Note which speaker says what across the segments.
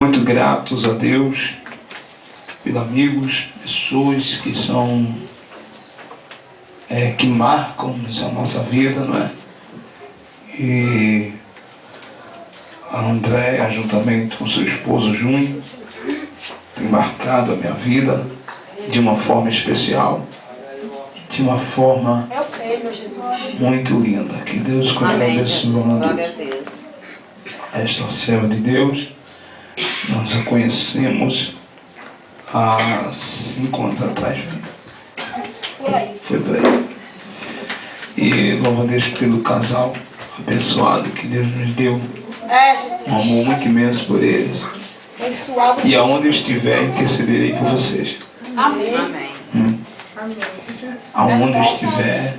Speaker 1: Muito gratos a Deus pelos amigos, pessoas que são que marcam a nossa vida, não é? E a Andréia, juntamente com seu esposo Júnior, tem marcado a minha vida de uma forma especial, de uma forma muito linda. Que Deus continue abençoando esta serva de Deus. Nós a conhecemos há 5 anos atrás. Foi por aí. E louvo a Deus pelo casal abençoado que Deus nos deu. Um amor muito imenso por eles. E aonde eu estiver, intercederei por vocês.
Speaker 2: Amém.
Speaker 1: Aonde eu estiver,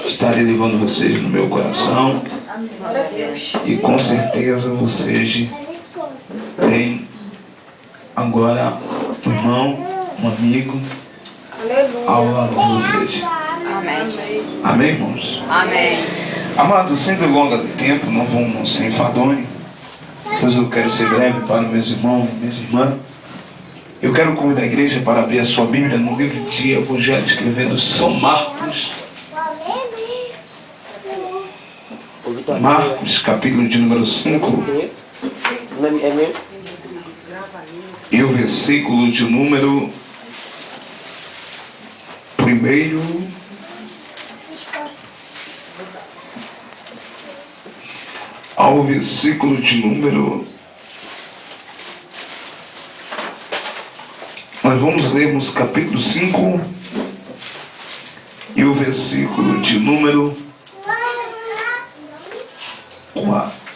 Speaker 1: estarei levando vocês no meu coração. E com certeza vocês têm agora um irmão, um amigo ao lado de vocês.
Speaker 2: Amém.
Speaker 1: Amém, irmãos?
Speaker 2: Amém.
Speaker 1: Amados, sem delonga de tempo, não vamos sem enfadonho, pois eu quero ser breve para meus irmãos e minhas irmãs. Eu quero convidar a igreja para abrir a sua Bíblia no livro de Evangelho, escrevendo São Marcos. Marcos, capítulo de número 5. E o versículo de número 1 ao versículo de número... Nós vamos lermos capítulo 5 e o versículo de número 4.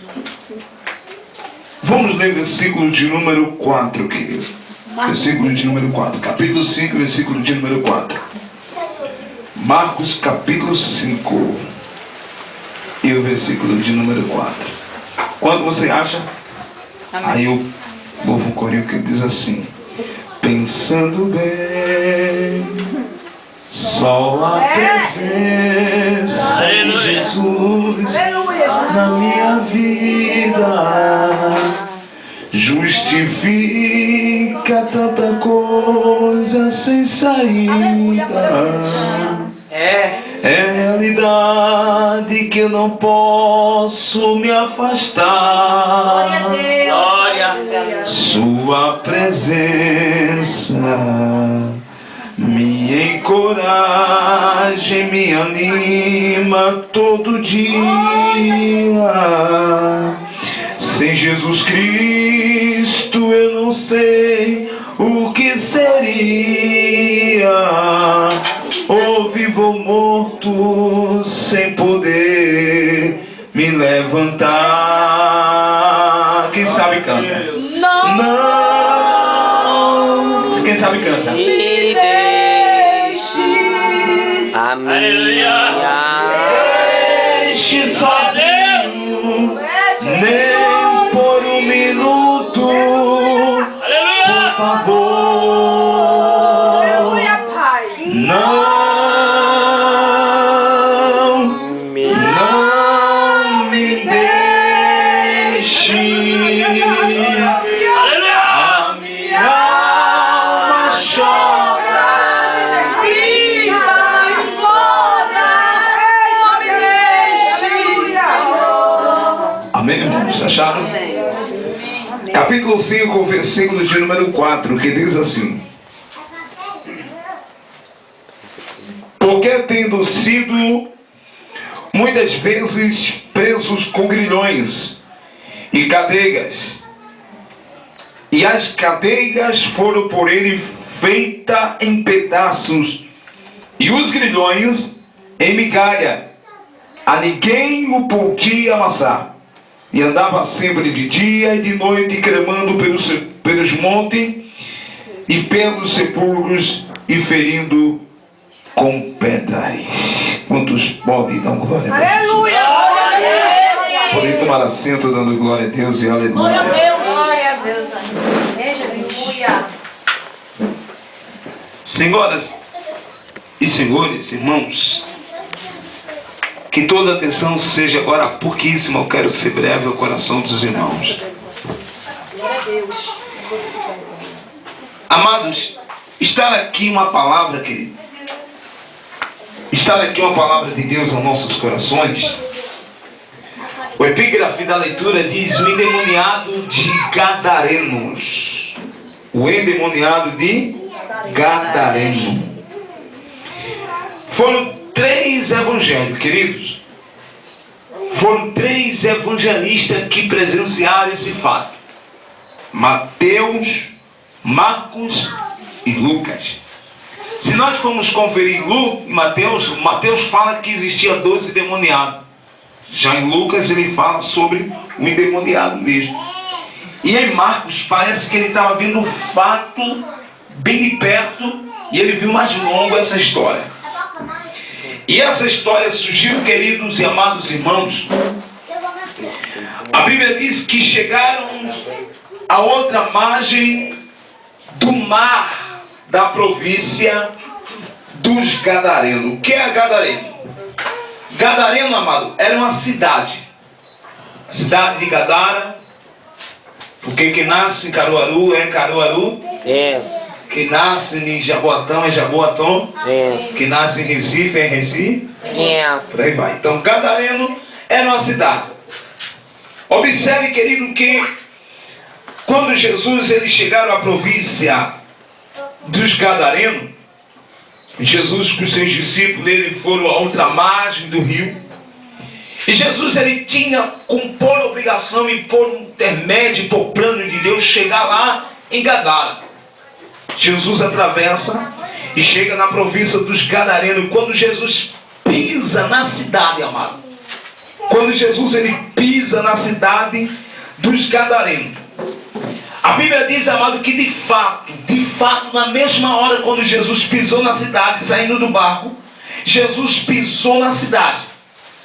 Speaker 1: Vamos ler versículo de número 4, querido. Versículo de número 4. Capítulo 5, versículo de número 4. Marcos, capítulo 5 e o versículo de número 4. Quando você acha?
Speaker 2: Amém.
Speaker 1: Aí eu louvo um corinho que diz assim: pensando bem, só a presença de Jesus na minha vida justifica tanta coisa sem saída. É realidade que eu não posso me afastar.
Speaker 2: Glória.
Speaker 1: Sua presença me encoraja e me anima todo dia. Sem Jesus Cristo eu não sei o que seria, ou vivo ou morto sem poder me levantar. Quem sabe canta? Não. Quem sabe canta?
Speaker 2: Me deixe.
Speaker 3: Aleluia.
Speaker 1: Deixe sozinho, nem por um minuto, por favor. Não me deixe. A minha alma chora,
Speaker 2: Grita, implora.
Speaker 1: amém, irmãos? Acharam? Capítulo 5, versículo de número 4, que diz assim: porque tendo sido muitas vezes presos com grilhões e cadeias, e as cadeias foram por ele feitas em pedaços, e os grilhões em migalha, a ninguém o podia amassar. E andava sempre de dia e de noite, clamando pelos montes e pelos sepulcros, e ferindo com pedras. Quantos podem dar glória a Deus?
Speaker 2: Aleluia.
Speaker 1: Podem tomar assento dando glória a Deus e aleluia.
Speaker 2: Glória a Deus. Glória a Deus. Aleluia.
Speaker 1: Senhoras e senhores, irmãos, que toda atenção seja agora pouquíssima. Eu quero ser breve ao coração dos irmãos.
Speaker 2: Glória a Deus.
Speaker 1: Amados, está aqui uma palavra, querido. Está aqui uma palavra de Deus aos nossos corações. O epígrafe da leitura diz: o endemoniado de Gadarenos. O endemoniado de Gadareno. Foram 3 evangelhos, queridos. Foram 3 evangelistas que presenciaram esse fato: Mateus, Marcos e Lucas. Se nós formos conferir Mateus fala que existia 12 endemoniados. Já em Lucas ele fala sobre o endemoniado mesmo. E em Marcos parece que ele estava vendo o fato bem de perto e ele viu mais longo essa história. E essa história surgiu, queridos e amados irmãos. A Bíblia diz que chegaram à outra margem do mar da província dos Gadarenos. O que é Gadareno? Gadareno, amado, era uma cidade. A cidade de Gadara. Porque quem nasce em Caruaru é Caruaru.
Speaker 3: Yes.
Speaker 1: Quem nasce em Jaboatão é Jaboatão.
Speaker 3: Yes.
Speaker 1: Quem nasce em Recife é Recife.
Speaker 3: Yes.
Speaker 1: Por aí vai. Então Gadareno era uma cidade. Observe, querido, que quando Jesus eles chegaram à província dos Gadarenos, Jesus com seus discípulos eles foram a outra margem do rio. E Jesus ele tinha por obrigação e por intermédio, por plano de Deus, chegar lá em Gadara. Jesus atravessa e chega na província dos Gadarenos. Quando Jesus pisa na cidade, amado, quando Jesus ele pisa na cidade dos Gadarenos, a Bíblia diz, amado, que de fato, na mesma hora quando Jesus pisou na cidade, saindo do barco, Jesus pisou na cidade.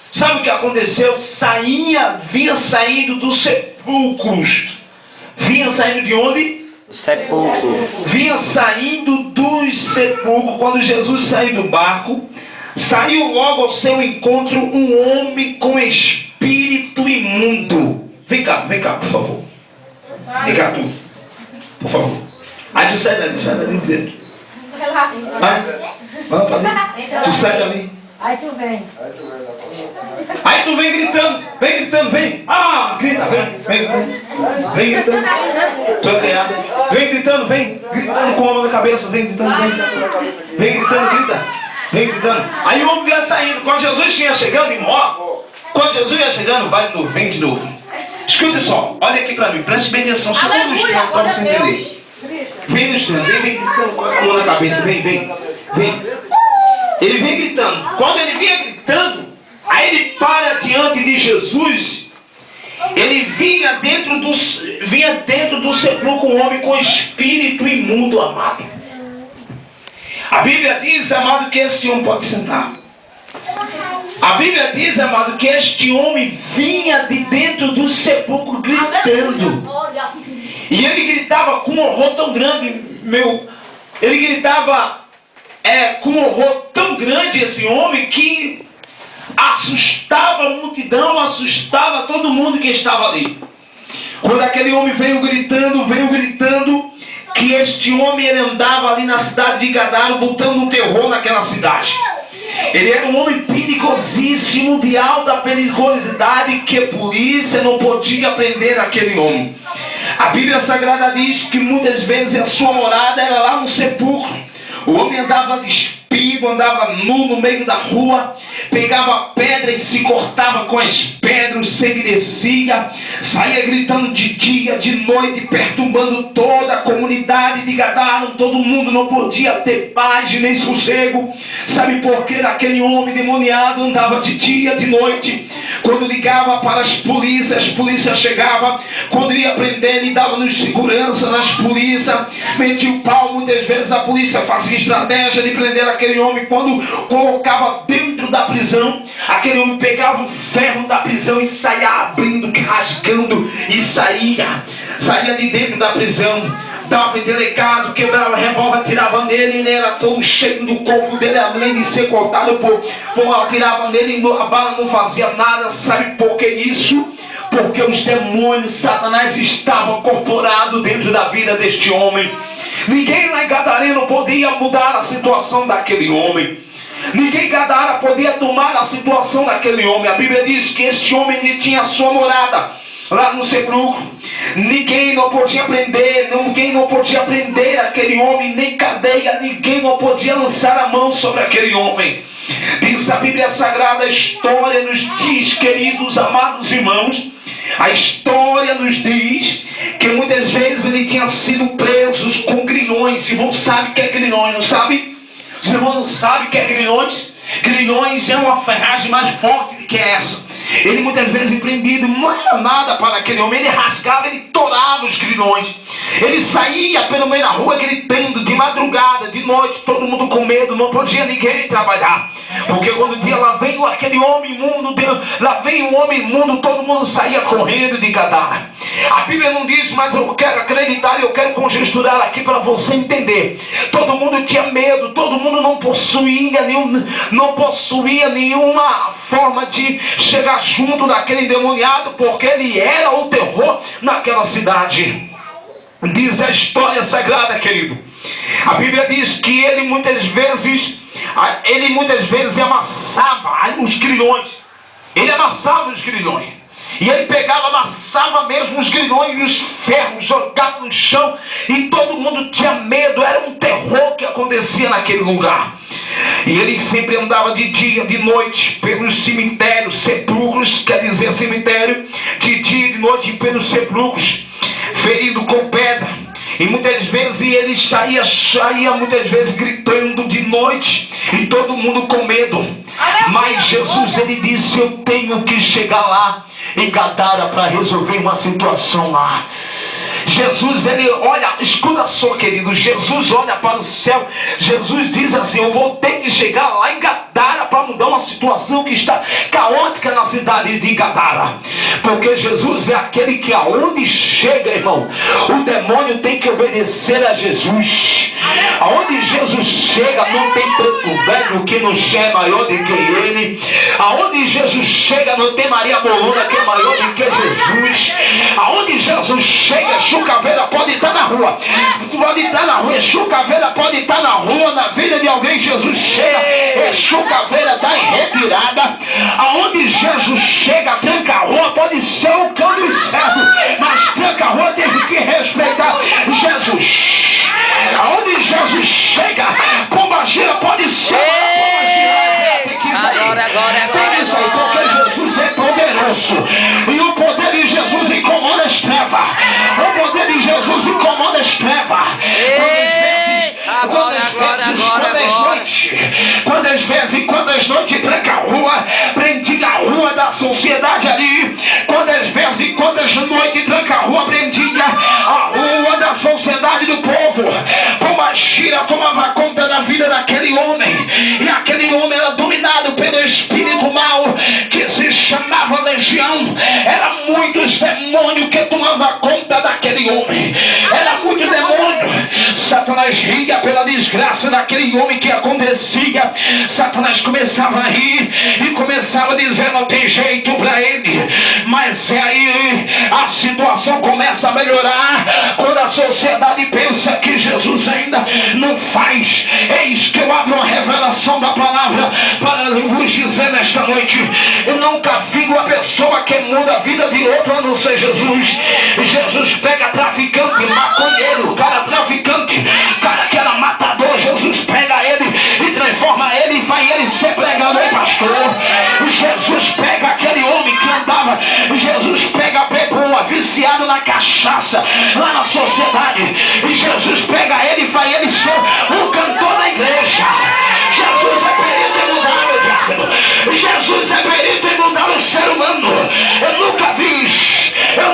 Speaker 1: Sabe o que aconteceu? Vinha saindo dos sepulcros. Vinha saindo de onde?
Speaker 3: Sepulcro.
Speaker 1: Vinha saindo dos sepulcros. Quando Jesus saiu do barco, saiu logo ao seu encontro um homem com espírito imundo. Vem cá, por favor. Vem cá, tu. Por favor. Aí tu sai dali de dentro. Vai. Vamos pra dentro. Tu sai dali.
Speaker 2: Aí tu vem.
Speaker 1: Aí tu vem gritando, vem. Ah, grita, vem gritando. Tu é criado. Vem gritando com a mão na cabeça, vem gritando. Vem gritando. Aí o homem ia saindo. Quando Jesus ia chegando em Mó, vem de novo. Escuta só, olha aqui pra mim, preste bem atenção, só um instrumento pra você entender. Vem no instrumento, vem gritando com a mão na cabeça, vem. Ele vem gritando. Quando ele vinha gritando, aí ele para diante de Jesus. Ele vinha dentro do sepulcro um homem com espírito imundo, amado. A Bíblia diz, amado, que este homem pode sentar. A Bíblia diz, amado, que este homem vinha de dentro do sepulcro gritando. E ele gritava com um horror tão grande, ele gritava com um horror tão grande, esse homem, que assustava a multidão, assustava todo mundo que estava ali. Quando aquele homem veio gritando, que este homem ele andava ali na cidade de Gadara, botando um terror naquela cidade. Ele era um homem perigosíssimo, de alta perigosidade, que a polícia não podia prender aquele homem. A Bíblia Sagrada diz que muitas vezes a sua morada era lá no sepulcro. O homem andava despido, andava nu no meio da rua, pegava pedra e se cortava com as pedras, sangue descia, saía gritando de dia, de noite, perturbando toda a comunidade de Gadara. Todo mundo não podia ter paz nem sossego. Sabe por que aquele homem demoniado andava de dia, de noite? Quando ligava para as polícias chegavam. Quando ia prender, ele dava-nos segurança nas polícias, metia o pau. Muitas vezes a polícia fazia estratégia de prender aquele homem. Quando colocava dentro da prisão, aquele homem pegava um ferro da prisão e saía abrindo, rasgando, e saía de dentro da prisão. Dava em delegado, quebrava revólver, atirava nele. Ele era todo cheio do corpo dele, além de ser cortado por atirava nele, a bala não fazia nada. Sabe por que isso? porque os demônios, Satanás estava incorporado dentro da vida deste homem. Ninguém lá em Gadareno podia mudar a situação daquele homem. Ninguém em Gadara podia tomar a situação daquele homem. A Bíblia diz que este homem ele tinha a sua morada lá no sepulcro. Ninguém não podia prender, ninguém não podia prender aquele homem, nem cadeia, ninguém não podia lançar a mão sobre aquele homem. Diz a Bíblia Sagrada, a história nos diz, queridos amados irmãos, a história nos diz que muitas vezes ele tinha sido preso com grilhões. Os irmãos sabem o que é grilhões, não sabem? Os irmãos não sabem o que é grilhões? Grilhões é uma ferragem mais forte do que essa. Ele muitas vezes prendido, não era nada para aquele homem. Ele rasgava, ele torava os grilhões. Ele saía pelo meio da rua gritando de madrugada, de noite, todo mundo com medo, não podia ninguém trabalhar. Porque quando dia lá veio aquele homem imundo, lá veio um homem imundo, todo mundo saía correndo de Gadara. A Bíblia não diz, mas eu quero acreditar e eu quero conjecturar aqui para você entender. Todo mundo tinha medo, todo mundo não possuía nenhuma forma de chegar junto daquele endemoniado, porque ele era o terror naquela cidade. Diz a história sagrada, querido. A Bíblia diz que ele muitas vezes amassava os grilhões. Ele amassava os grilhões. E ele pegava, amassava mesmo os grilhões e os ferros, jogava no chão. E todo mundo tinha medo. Era um terror que acontecia naquele lugar. E ele sempre andava de dia, de noite, pelos cemitérios, sepulcros, quer dizer cemitério, de dia e de noite pelos sepulcros, ferido com pedra. E muitas vezes ele saía muitas vezes gritando de noite, e todo mundo com medo. Mas Jesus, ele disse, eu tenho que chegar lá em Gadara para resolver uma situação lá. Jesus, ele olha, escuta só, querido, Jesus olha para o céu. Jesus diz assim, eu vou ter que chegar lá em Gadara para mudar uma situação que está caótica na cidade de Gadara. Porque Jesus é aquele que aonde chega, irmão, o demônio tem que obedecer a Jesus. Aonde Jesus chega, não tem preto velho que não é maior do que ele. Aonde Jesus chega, não tem Maria Bolona que é maior do que Jesus. Aonde Jesus chega, Chucaveira pode estar na rua. Pode estar na rua. Chucaveira pode estar na rua, na vida de alguém. Jesus chega, Chucaveira está em retirada. Aonde Jesus chega, tranca a rua, pode ser o cão do inferno, mas tranca a rua tem que respeitar Jesus. Aonde Jesus chega, pombagira pode ser. Tem que sair, porque Jesus é poderoso. E o poder de Jesus incomoda as trevas. O poder de Jesus incomoda as trevas. Quantas noites tranca a rua, prendia a rua da sociedade ali. Quantas noites tranca a rua, prendia a rua da sociedade do povo. Pombagira tomava conta da vida daquele homem. E aquele homem era dominado pelo espírito mau que se chamava legião. Era muitos demônios que tomavam conta daquele homem. Era muito demônio. Satanás ria pela desgraça daquele homem que acontecia. Satanás começava a rir e começava a dizer, não tem jeito para ele. Mas é aí a situação começa a melhorar, quando a sociedade pensa que Jesus ainda não faz. Eis que eu abro uma revelação da palavra para vos dizer nesta noite, eu nunca vi uma pessoa que muda a vida de outra a não ser Jesus. Jesus pega traficante, maconheiro, cara traficante, cara que era matador, Jesus pega ele e transforma ele e faz ele ser pregador e pastor. Jesus pega aquele homem que andava, Jesus pega a beboa, viciado na cachaça, lá na sociedade, e Jesus pega ele e faz ele ser um cantor da igreja. Jesus é perito em mudar o diabo. Jesus é perito em mudar o ser humano. Eu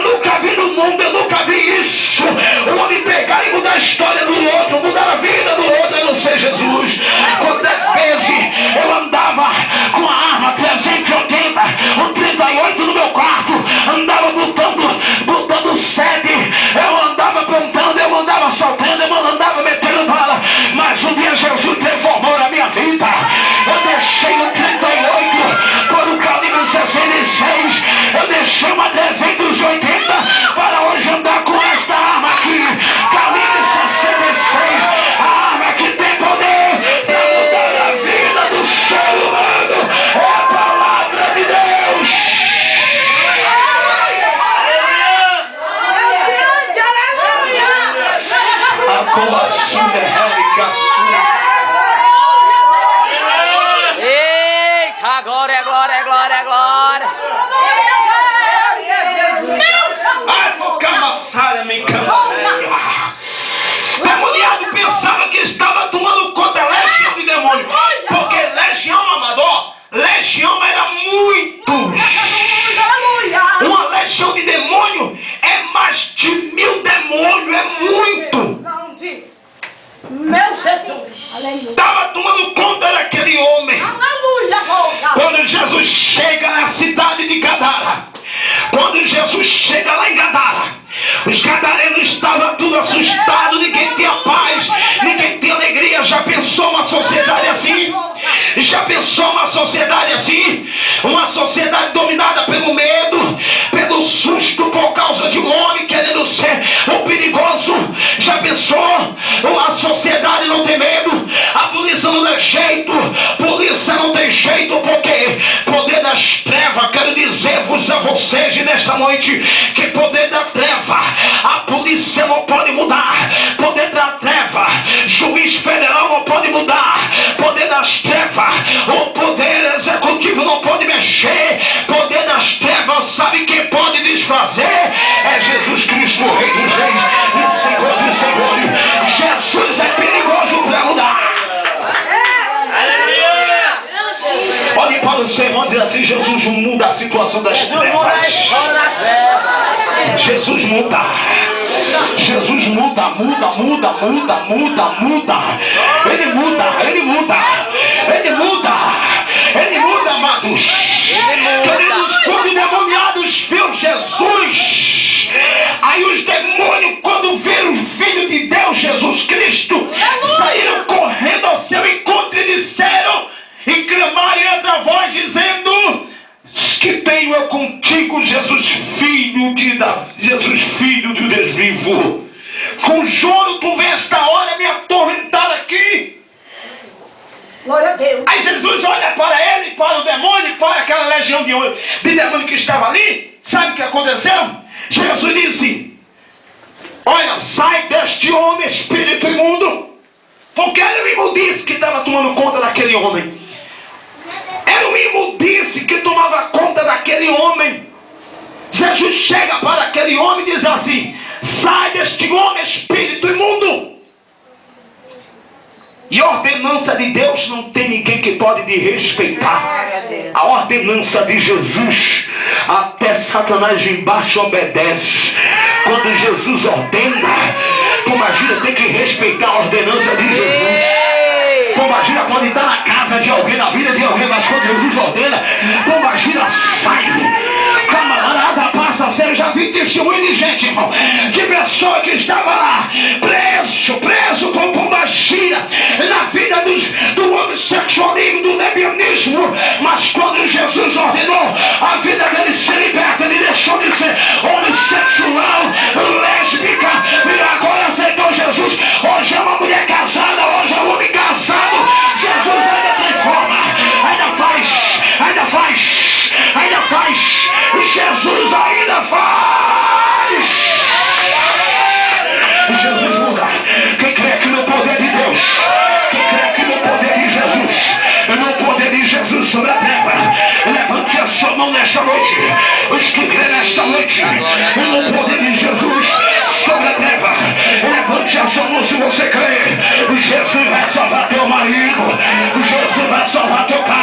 Speaker 1: nunca vi no mundo, eu nunca vi isso. O homem pegar e mudar a história do outro, mudar a vida do outro, a não ser Jesus. Quantas vezes eu andava com a arma 380, um 38 no meu quarto, andava botando sede, eu andava plantando, eu andava saltando, eu andava metendo bala, mas um dia Jesus transformou a minha vida. Eu deixei o 38 por um calibre 66, Eu deixei uma 380 para hoje andar com esta arma aqui. Calibre 66. A arma que tem poder para mudar a vida do ser humano. É a palavra de Deus. A colação
Speaker 3: Eita, glória, glória, glória, glória.
Speaker 1: O demoniado pensava que estava tomando conta legião de demônio. Porque legião, amador, legião era muitos. Uma legião de demônio é mais de 1000 demônios, é muito.
Speaker 2: Meu Jesus.
Speaker 1: Estava tomando conta daquele homem. Quando Jesus chega na cidade de Gadara, quando Jesus chega lá em Gadara, os gadarenos estavam tudo assustados, ninguém tinha paz, ninguém tinha alegria. Já pensou uma sociedade assim? Já pensou uma sociedade assim? Uma sociedade dominada pelo medo, pelo susto por causa de um homem querendo ser o perigoso. Já pensou? A sociedade não tem medo, a polícia não dá jeito, polícia não tem jeito, porque poder das trevas, quero dizer-vos a vocês nesta noite, que poder da treva, a polícia não pode mudar. Poder da treva, juiz federal não pode mudar. Poder das trevas, o poder executivo não pode mexer. Poder das trevas, sabe quem pode desfazer? É Jesus Cristo, o Rei dos Reis e Senhor dos Senhores. Jesus é perigoso para mudar. Olhe para o seu irmão e diz assim: Jesus muda a situação das trevas. Jesus muda. Jesus muda, muda, muda, muda, muda, muda. Ele muda, ele muda. Ele muda. Ele muda, amados. Queridos, quando os demoniados viram Jesus, aí os demônios, quando viram o Filho de Deus, Jesus Cristo, saíram correndo ao seu encontro e disseram, e clamaram em outra voz, dizendo: que tenho eu contigo, Jesus, filho de Deus vivo. Com juro tu vem esta hora me atormentar aqui.
Speaker 2: Glória a Deus.
Speaker 1: Aí Jesus olha para ele, para o demônio, para aquela legião de demônio que estava ali. Sabe o que aconteceu? Jesus disse: olha, sai deste homem, espírito imundo. Porque era o imundice que estava tomando conta daquele homem. Era um imundice que tomava conta daquele homem. Jesus chega para aquele homem e diz assim: sai deste homem, espírito imundo. E a ordenança de Deus não tem ninguém que pode lhe respeitar. A ordenança de Jesus, até Satanás embaixo obedece. Quando Jesus ordena, tu imagina, tem que respeitar a ordenança de Jesus. Tu imagina, pode estar na casa de alguém, na vida de alguém, mas quando Jesus ordena, tu imagina, sai. Camarada passa a ser. Eu já vi testemunho de gente, irmão, de pessoa que estava lá, preso por pombagira, na vida do homossexualismo, do lesbianismo. Mas quando Jesus ordenou, a vida dele se liberta. Ele deixou de ser homossexual, lésbica, e agora aceitou Jesus. Hoje é uma mulher casada, hoje é um homem casado. Jesus ainda transforma, ainda faz. Jesus ainda faz. Jesus muda. Quem crê aqui no poder de Deus, quem crê aqui no poder de Jesus, no poder de Jesus sobre a terra, levante a sua mão nesta noite. Os que crê nesta noite, no poder de Jesus sobre a terra, levante a sua mão se você crê. Jesus vai salvar teu marido, Jesus vai salvar teu pai.